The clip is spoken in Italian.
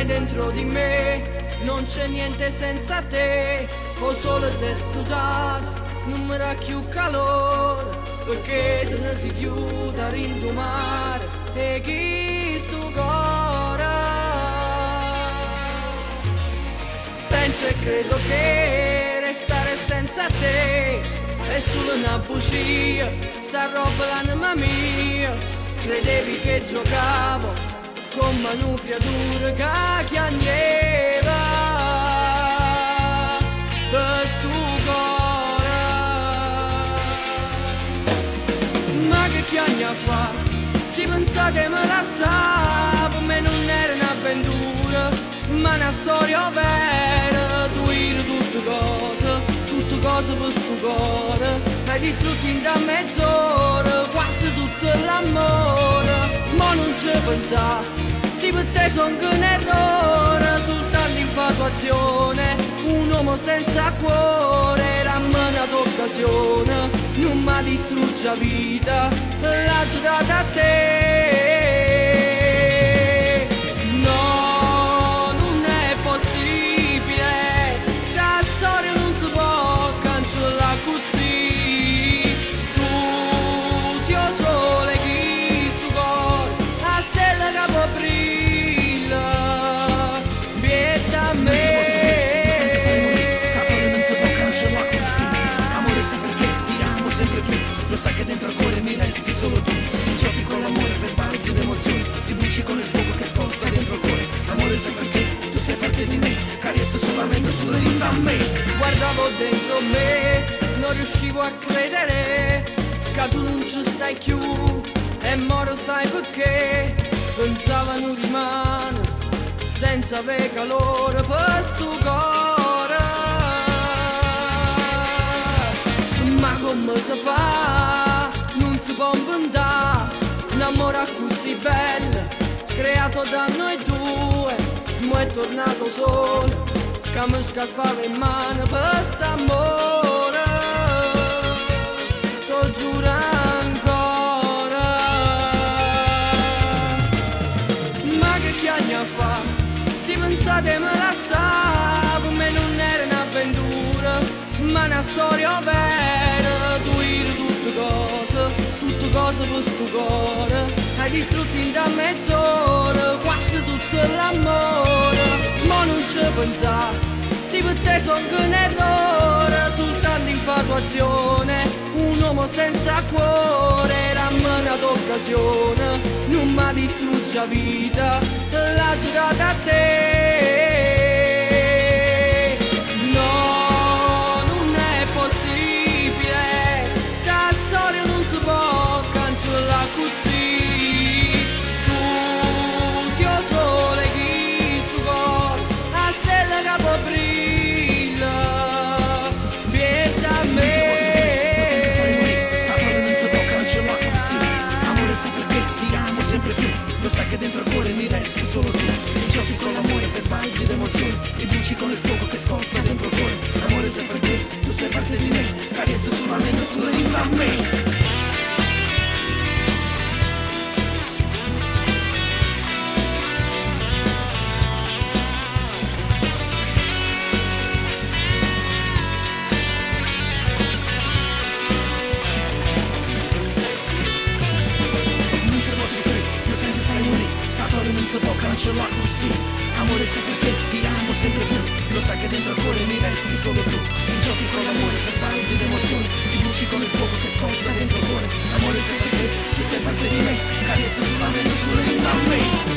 stai dentro di me, non c'è niente senza te, o solo se studiato, non mi dà più calore, perché te ne si chiude a rindomare, e chi sto cuore? Penso e credo che restare senza te è solo una bugia, sta roba l'anima mia. Credevi che giocavo con manu creature che chiagneva per stu cuore. Ma che chiagna fa? Si pensate me la sa, per me non era un'avventura, ma una storia vera. Tu eri tutte cose per stu cuore, hai distrutto in da mezz'ora quasi tutto l'amore. Ma non ci pensa, sì per te son che un errore, soltanto infatuazione, un uomo senza cuore. Ramena d'occasione, non mi distrugge la vita, l'ha giurata a te. No, non è possibile, sta storia non si può cancellare così. Tu sei il sole che sto cuore, la stella che può brilla, vieta a me. Mi senti sai morire, sta storia non si può cancellare così. Amore sempre che ti amo sempre più, lo sai che dentro al cuore mi resti solo tu. Giochi con l'amore, fai sbalzi d'emozioni, ti bruci con il fuoco che scotta dentro il cuore. Amore sempre che tu sei parte di me, carezza solamente sulla vita a me. Guardavo dentro me, non riuscivo a credere che tu non ci stai più, e moro sai perché. Pensava non rimane senza avere calore per sto cuore. Ma come si fa? Non si può inventare un amore così bello, creato da noi due. Mo' è tornato solo, che mi scaffava in mano per st'amore. T'ho giuro ancora. Ma che chiagna fa? Si pensate me la sa, per me non era un'avventura, ma una storia vera. Tu eri tutte cose per sto cuore, hai distrutto in da mezz'ora quasi tutto l'amore. Ma non ci pensa, sì per te son che un errore, soltanto infatuazione, un uomo senza cuore. Ramena d'occasione, non mi distrugge la vita, l'ha giurata a te. No, non è possibile, sta storia non si può cancellare così. Tu sei il sole che sto cuore, la stella che può brilla, vieta a me. Mi senti sai morire, sta storia non si può cancellare così. Amore sempre che ti amo sempre più, lo sai che dentro al cuore mi resti solo tu. Giochi con l'amore, fai sbalzi d'emozioni, ti bruci con il fuoco che scotta dentro il cuore. Amore sempre che tu sei parte di me, carezza sulla mente, sulla vita a me. Non si può cancellare così. Amore sempre che ti amo sempre più, lo sai che dentro al cuore mi resti solo tu. E giochi con l'amore, fai sbalzi d'emozioni, ti bruci con il fuoco che scotta dentro il cuore. Amore sempre che tu sei parte di me, carezza sulla mente, sulla vita a me.